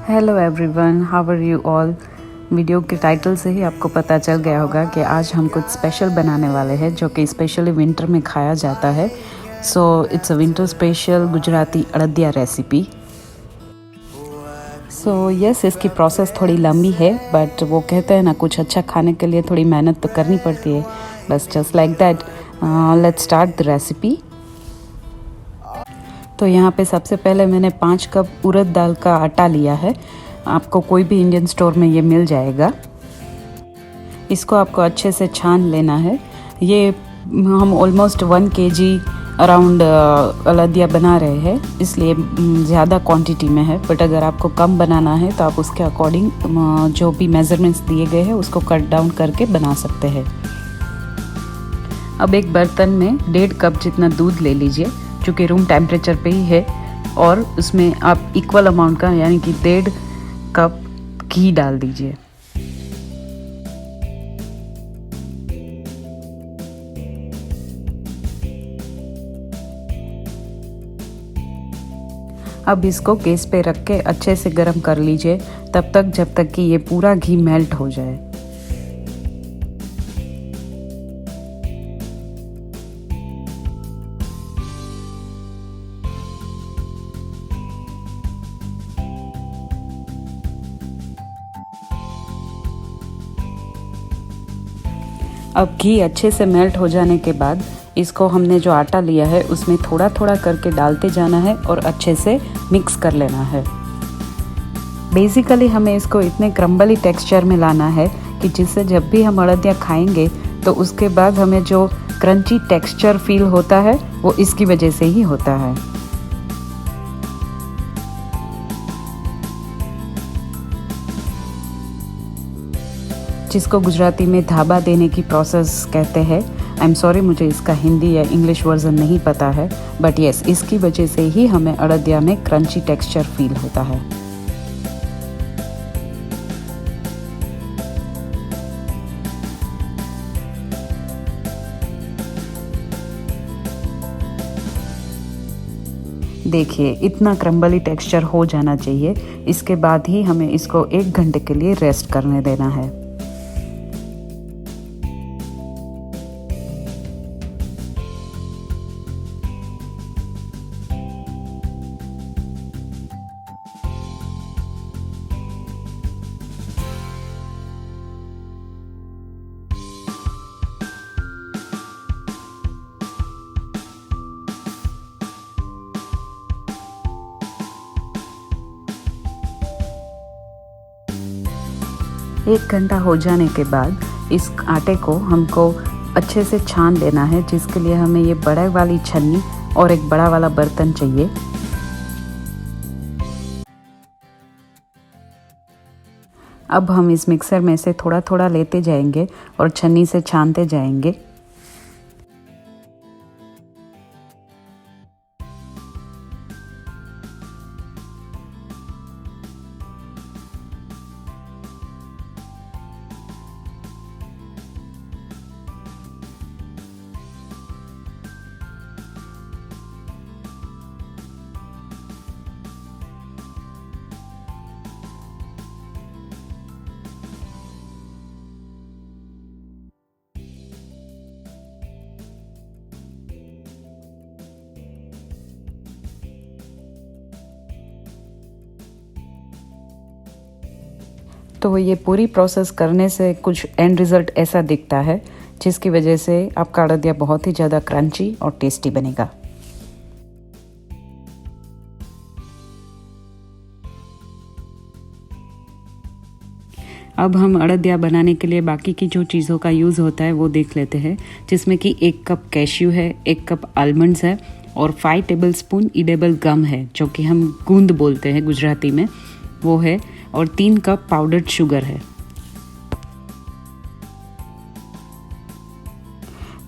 Hello everyone, how are you all. Video के title से ही आपको पता चल गया होगा कि आज हम कुछ स्पेशल बनाने वाले हैं जो कि स्पेशली विंटर में खाया जाता है। So it's a winter special Gujarati adadiya recipe. So yes, इसकी प्रोसेस थोड़ी लंबी है, बट वो कहते हैं ना, कुछ अच्छा खाने के लिए थोड़ी मेहनत तो करनी पड़ती है। बस just like that, let's start the recipe. तो यहाँ पे सबसे पहले मैंने 5 कप उड़द दाल का आटा लिया है। आपको कोई भी इंडियन स्टोर में ये मिल जाएगा। इसको आपको अच्छे से छान लेना है। ये हम ऑलमोस्ट 1 kg अराउंड अलादिया बना रहे हैं, इसलिए ज़्यादा क्वांटिटी में है। बट अगर आपको कम बनाना है तो आप उसके अकॉर्डिंग जो भी मेज़रमेंट्स दिए गए हैं उसको कट डाउन करके बना सकते हैं। अब एक बर्तन में 1.5 कप जितना दूध ले लीजिए, जो कि रूम टेम्परेचर पे ही है, और उसमें आप इक्वल अमाउंट का यानी कि 1.5 कप घी डाल दीजिए। अब इसको गैस पे रख के अच्छे से गर्म कर लीजिए, तब तक जब तक कि ये पूरा घी मेल्ट हो जाए। अब घी अच्छे से मेल्ट हो जाने के बाद इसको हमने जो आटा लिया है उसमें थोड़ा थोड़ा करके डालते जाना है और अच्छे से मिक्स कर लेना है। बेसिकली हमें इसको इतने क्रम्बली टेक्सचर में लाना है कि जिससे जब भी हम अड़दिया खाएंगे तो उसके बाद हमें जो क्रंची टेक्सचर फील होता है वो इसकी वजह से ही होता है। जिसको गुजराती में धाबा देने की प्रोसेस कहते हैं। आई एम सॉरी, मुझे इसका हिंदी या इंग्लिश वर्जन नहीं पता है, बट यस, इसकी वजह से ही हमें अड़दिया में क्रंची टेक्सचर फील होता है। देखिए, इतना क्रम्बली टेक्सचर हो जाना चाहिए। इसके बाद ही हमें इसको 1 घंटे के लिए रेस्ट करने देना है। एक घंटा हो जाने के बाद इस आटे को हमको अच्छे से छान लेना है, जिसके लिए हमें ये बड़े वाली छन्नी और एक बड़ा वाला बर्तन चाहिए। अब हम इस मिक्सर में से थोड़ा थोड़ा लेते जाएंगे और छन्नी से छानते जाएंगे। तो ये पूरी प्रोसेस करने से कुछ एंड रिज़ल्ट ऐसा दिखता है, जिसकी वजह से आपका अड़दिया बहुत ही ज़्यादा क्रंची और टेस्टी बनेगा। अब हम अड़दिया बनाने के लिए बाकी की जो चीज़ों का यूज़ होता है वो देख लेते हैं, जिसमें कि 1 कप कैश्यू है, 1 कप आलमंड्स है और 5 टेबलस्पून ईडेबल गम है, जो कि हम गूंद बोलते हैं गुजराती में, वो है, और 3 कप पाउडर्ड शुगर है।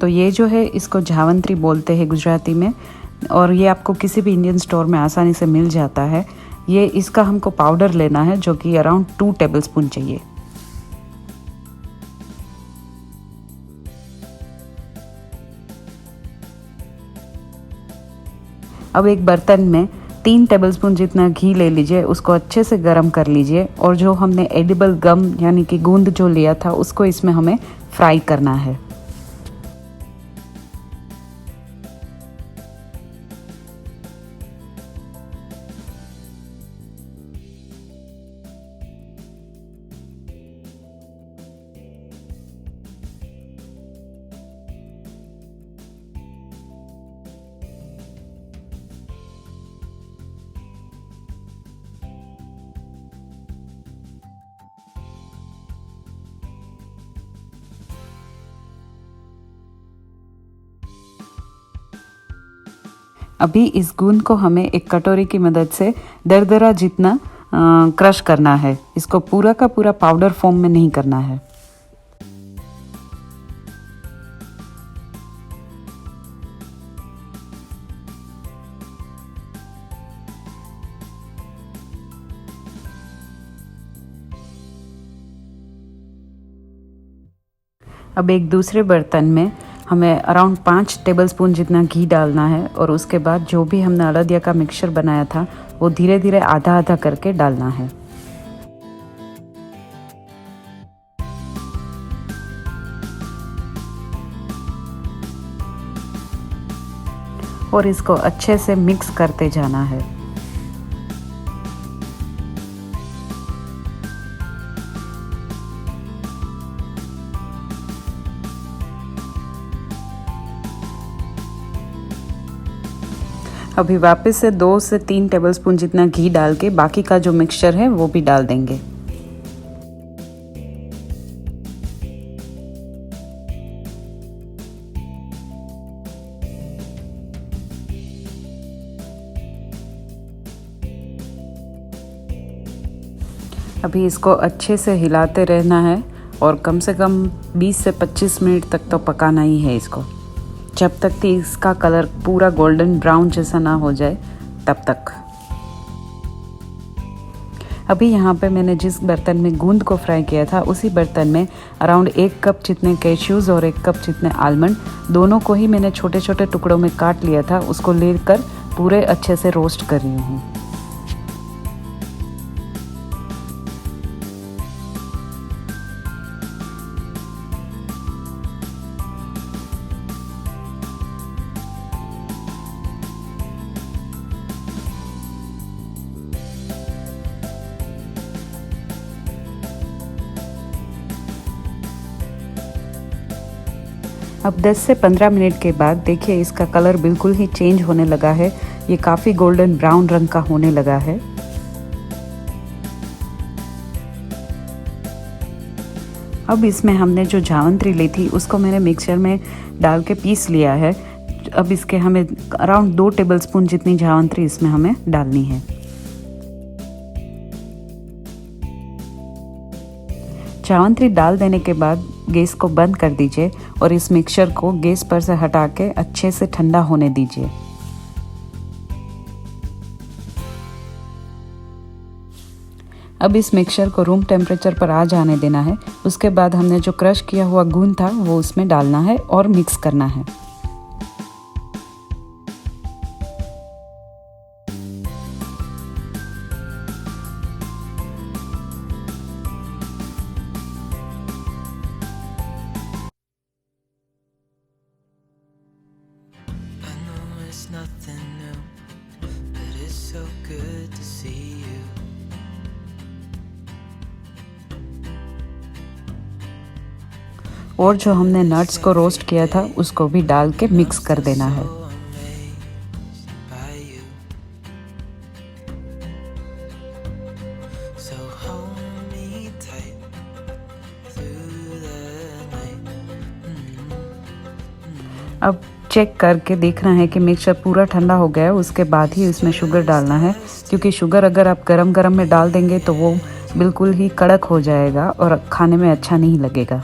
तो ये जो है इसको झावंत्री बोलते हैं गुजराती में, और ये आपको किसी भी इंडियन स्टोर में आसानी से मिल जाता है। ये इसका हमको पाउडर लेना है, जो कि अराउंड 2 टेबलस्पून चाहिए। अब एक बर्तन में 3 टेबलस्पून जितना घी ले लीजिए, उसको अच्छे से गर्म कर लीजिए और जो हमने एडिबल गम यानी कि गूंद जो लिया था उसको इसमें हमें फ्राई करना है। अभी इस गूंद को हमें एक कटोरी की मदद से दरदरा जितना क्रश करना है। इसको पूरा का पूरा पाउडर फॉर्म में नहीं करना है। अब एक दूसरे बर्तन में हमें अराउंड 5 टेबलस्पून जितना घी डालना है और उसके बाद जो भी हमने अड़दिया का मिक्सचर बनाया था वो धीरे धीरे आधा आधा करके डालना है। और इसको अच्छे से मिक्स करते जाना है। अभी वापस से 2 से 3 टेबलस्पून जितना घी डाल के बाकी का जो मिक्सचर है वो भी डाल देंगे। अभी इसको अच्छे से हिलाते रहना है और कम से कम 20 से 25 मिनट तक तो पकाना ही है इसको, जब तक कि इसका कलर पूरा गोल्डन ब्राउन जैसा ना हो जाए तब तक। अभी यहाँ पे मैंने जिस बर्तन में गूंद को फ्राई किया था उसी बर्तन में अराउंड 1 कप जितने कैश्यूज़ और 1 कप जितने आलमंड, दोनों को ही मैंने छोटे छोटे टुकड़ों में काट लिया था, उसको लेकर पूरे अच्छे से रोस्ट कर रही हूँ। अब 10 से 15 मिनट के बाद देखिए इसका कलर बिल्कुल ही चेंज होने लगा है। ये काफ़ी गोल्डन ब्राउन रंग का होने लगा है। अब इसमें हमने जो जावंत्री ली थी उसको मैंने मिक्सचर में डाल के पीस लिया है। अब इसके हमें अराउंड 2 टेबलस्पून जितनी जावंत्री इसमें हमें डालनी है। जावंत्री डाल देने के बाद गैस को बंद कर दीजिए और इस मिक्सचर को गैस पर से हटा के अच्छे से ठंडा होने दीजिए। अब इस मिक्सचर को रूम टेम्परेचर पर आ जाने देना है। उसके बाद हमने जो क्रश किया हुआ गूंद था वो उसमें डालना है और मिक्स करना है। Nothing new, but it's so good to see you. और जो हमने नट्स को रोस्ट किया था उसको भी डाल के मिक्स कर देना है। अब चेक करके देखना है कि मिक्सचर पूरा ठंडा हो गया है, उसके बाद ही इसमें शुगर डालना है, क्योंकि शुगर अगर आप गरम गरम में डाल देंगे तो वो बिल्कुल ही कड़क हो जाएगा और खाने में अच्छा नहीं लगेगा।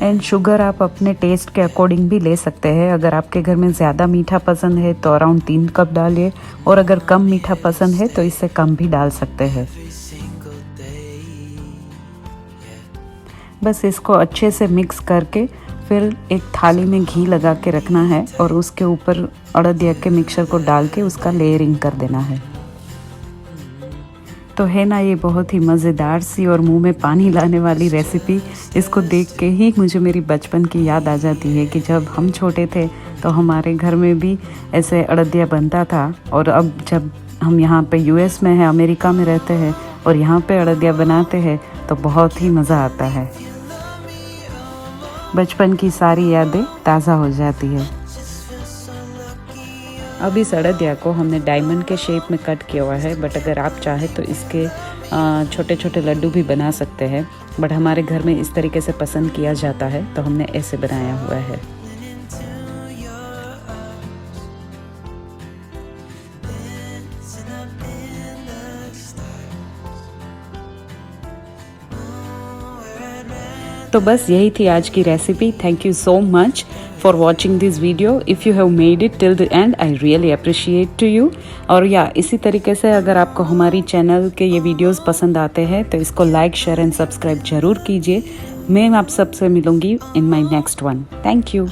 एंड शुगर आप अपने टेस्ट के अकॉर्डिंग भी ले सकते हैं। अगर आपके घर में ज़्यादा मीठा पसंद है तो अराउंड 3 कप डालिए, और अगर कम मीठा पसंद है तो इससे कम भी डाल सकते हैं। बस इसको अच्छे से मिक्स करके फिर एक थाली में घी लगा के रखना है और उसके ऊपर अड़दिया के मिक्सचर को डाल के उसका लेयरिंग कर देना है। तो है ना ये बहुत ही मज़ेदार सी और मुंह में पानी लाने वाली रेसिपी। इसको देख के ही मुझे मेरी बचपन की याद आ जाती है कि जब हम छोटे थे तो हमारे घर में भी ऐसे अड़दिया बनता था। और अब जब हम यहाँ पे यूएस में हैं, अमेरिका में रहते हैं और यहाँ पे अड़दिया बनाते हैं तो बहुत ही मज़ा आता है। बचपन की सारी यादें ताज़ा हो जाती है। अब इस अड़दिया को हमने डायमंड के शेप में कट किया हुआ है, बट अगर आप चाहे तो इसके छोटे छोटे लड्डू भी बना सकते हैं, बट हमारे घर में इस तरीके से पसंद किया जाता है तो हमने ऐसे बनाया हुआ है। तो बस यही थी आज की recipe. Thank you so much for watching this video. If you have made it till the end, I really appreciate to you. और इसी तरीके से अगर आपको हमारी चैनल के ये वीडियोस पसंद आते हैं तो इसको लाइक, शेयर एंड सब्सक्राइब जरूर कीजिए। मैं आप सबसे मिलूँगी in my next one. Thank you.